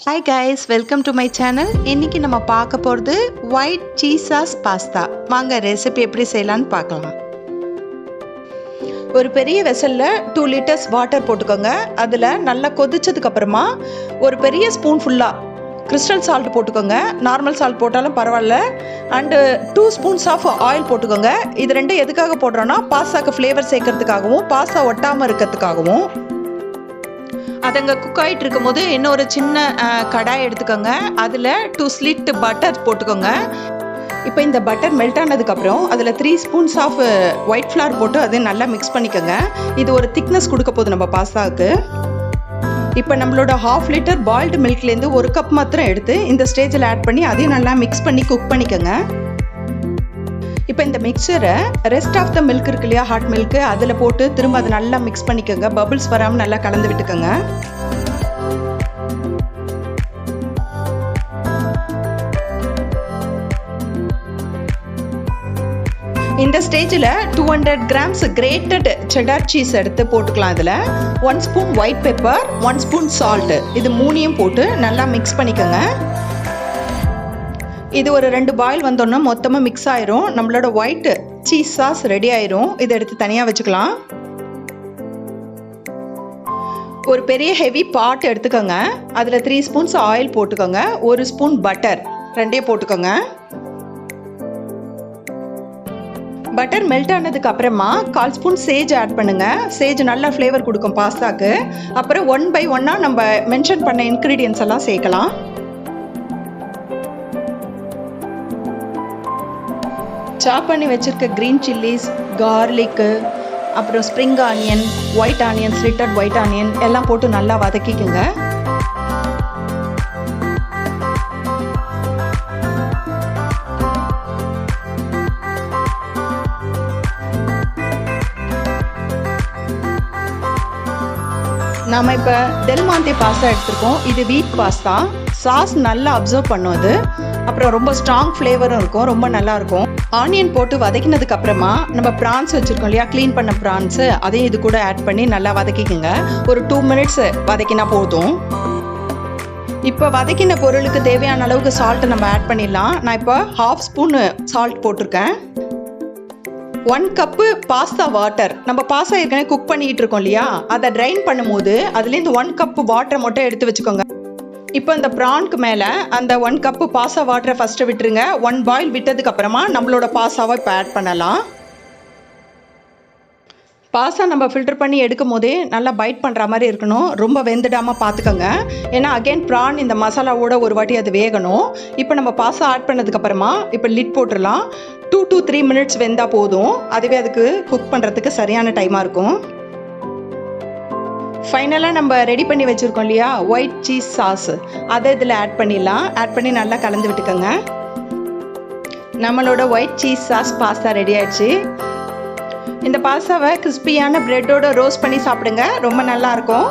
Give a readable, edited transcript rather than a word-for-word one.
Hi guys, welcome to my channel. இன்னைக்கு நம்ம பார்க்க போறது white cheese sauce pasta. வாங்க ரெசிபி எப்படி செய்யலாம்னு பார்க்கலாம். ஒரு பெரிய வெசல்ல 2 liters வாட்டர் போட்டுக்கோங்க. அதுல நல்லா கொதிச்சதுக்கு அப்புறமா ஒரு பெரிய ஸ்பூன் ஃபுல்லா கிறிஸ்டல் சால்ட் போட்டுக்கோங்க. நார்மல் சால்ட் போட்டாலும் பரவாயில்ல. அண்ட் 2 ஸ்பூன்ஸ் ஆஃப் ஆயில் போட்டுக்கோங்க. இது ரெண்டும் எதுக்காக போடுறோம்னா பாஸ்தாக்கு ஃப்ளேவர் சேர்க்கறதுக்காகவும் பாஸ்தா ஒட்டாமல் இருக்கிறதுக்காகவும். அதங்க குக் ஆகிட்டு இருக்கும் போது இன்னொரு சின்ன கடாய் எடுத்துக்கோங்க. அதில் 2 slit பட்டர் போட்டுக்கோங்க. இப்போ இந்த பட்டர் மெல்ட் ஆனதுக்கப்புறம் அதில் 3 ஸ்பூன்ஸ் ஆஃப் ஒயிட் ஃப்ளார் போட்டு அதையும் நல்லா மிக்ஸ் பண்ணிக்கோங்க. இது ஒரு திக்னஸ் கொடுக்க போகுது நம்ம பாஸ்தாவுக்கு. இப்போ நம்மளோட 1/2 liter பாயில்டு மில்க்லேருந்து 1 கப் மாத்திரம் எடுத்து இந்த ஸ்டேஜில் ஆட் பண்ணி அதையும் நல்லா மிக்ஸ் பண்ணி குக் பண்ணிக்கோங்க. இப்போ இந்த மிக்சரை ரெஸ்ட் ஆஃப் த மில்க் இருக்கு இல்லையா, ஹாட் மில்க்கு, அதில் போட்டு திரும்ப அதை நல்லா மிக்ஸ் பண்ணிக்கோங்க. பபிள்ஸ் வராமல் நல்லா கலந்து விட்டுக்கோங்க. இந்த ஸ்டேஜில் 200 grams கிரேட்டட் செடார் சீஸ் எடுத்து போட்டுக்கலாம். அதில் 1 spoon white pepper, 1 spoon salt, இது மூணையும் போட்டு நல்லா மிக்ஸ் பண்ணிக்கோங்க. இது ஒரு 2 பாயில் வந்தோன்னா மொத்தமாக மிக்ஸ் ஆயிரும். நம்மளோட ஒயிட் சீஸ் சாஸ் ரெடி ஆயிரும். இதை எடுத்து தனியாக வச்சுக்கலாம். ஒரு பெரிய ஹெவி பாட் எடுத்துக்கோங்க. அதில் 3 ஸ்பூன்ஸ் ஆயில் போட்டுக்கோங்க. 1 ஸ்பூன் பட்டர், ரெண்டே போட்டுக்கோங்க. பட்டர் மெல்ட் ஆனதுக்கு அப்புறமா 1/4 ஸ்பூன் சேஜ் ஆட் பண்ணுங்க. சேஜ் நல்லா ஃப்ளேவர் கொடுக்கும் பாஸ்தாக்கு. அப்புறம் 1 by 1 நம்ம மென்ஷன் பண்ண இன்க்ரீடியன்ஸ் எல்லாம் சேர்க்கலாம். சாப் பண்ணி வச்சுருக்க க்ரீன் சில்லிஸ், கார்லிக்கு, அப்புறம் spring onion, white onion, slitted white onion எல்லாம் போட்டு நல்லா வதக்கிக்குங்க. நாம் இப்போ டெல் மாண்டே பாஸ்தா எடுத்துருக்கோம். இது வீட் பாஸ்தா. சாஸ் நல்லா அப்சர்வ் பண்ணும் அது. அப்புறம் ரொம்ப ஸ்ட்ராங் ஃப்ளேவரும் இருக்கும், ரொம்ப நல்லாயிருக்கும். ஆனியன் போட்டு வதக்கினதுக்கு அப்புறமா நம்ம ப்ரான்ஸ் வச்சுருக்கோம் இல்லையா, க்ளீன் பண்ண ப்ரான்ஸு, அதையும் இது கூட ஆட் பண்ணி நல்லா வதக்கிக்கோங்க. ஒரு 2 minutes வதக்கினா போதும். இப்போ வதக்கின பொருளுக்கு தேவையான அளவுக்கு சால்ட்டை நம்ம ஆட் பண்ணிடலாம். நான் இப்போ 1/2 ஸ்பூன் சால்ட் போட்டிருக்கேன். 1 கப்பு பாஸ்தா வாட்டர், நம்ம பாஸ்தா ஏற்கனவே குக் பண்ணிக்கிட்டு இருக்கோம் இல்லையா, அதை ட்ரைன் பண்ணும்போது அதுலேருந்து 1 கப்பு வாட்டரை மட்டும் எடுத்து வச்சுக்கோங்க. இப்போ இந்த ப்ரான்க்கு மேலே அந்த 1 கப்பு பாஸ்தா வாட்டரை ஃபஸ்ட்டு விட்டுருங்க. 1 பாயில் விட்டதுக்கு அப்புறமா நம்மளோட பாஸ்தாவை இப்போ ஆட் பண்ணலாம். பாஸ்தா நம்ம ஃபில்டர் பண்ணி எடுக்கும் போதே நல்லா பைட் பண்ணுற மாதிரி இருக்கணும். ரொம்ப வெந்துடாமல் பார்த்துக்கோங்க. ஏன்னா அகெயின் ப்ரான் இந்த மசாலாவோட ஒரு வாட்டி அது வேகணும். இப்போ நம்ம பாஸ்தா ஆட் பண்ணதுக்கப்புறமா இப்போ லிட் போட்டுடலாம். 2 to 3 minutes வெந்தால் போதும். அதுவே அதுக்கு குக் பண்ணுறதுக்கு சரியான டைமாக இருக்கும். ஃபைனலாக நம்ம ரெடி பண்ணி வச்சுருக்கோம் இல்லையா ஒயிட் சீஸ் சாஸ், அதை இதில் ஆட் பண்ணிடலாம். ஆட் பண்ணி நல்லா கலந்து விட்டுக்கோங்க. நம்மளோட white cheese sauce pasta ready ஆயிடுச்சு. இந்த பாஸ்தாவை கிறிஸ்பியான ப்ரெட்டோட ரோஸ்ட் பண்ணி சாப்பிடுங்க, ரொம்ப நல்லாயிருக்கும்.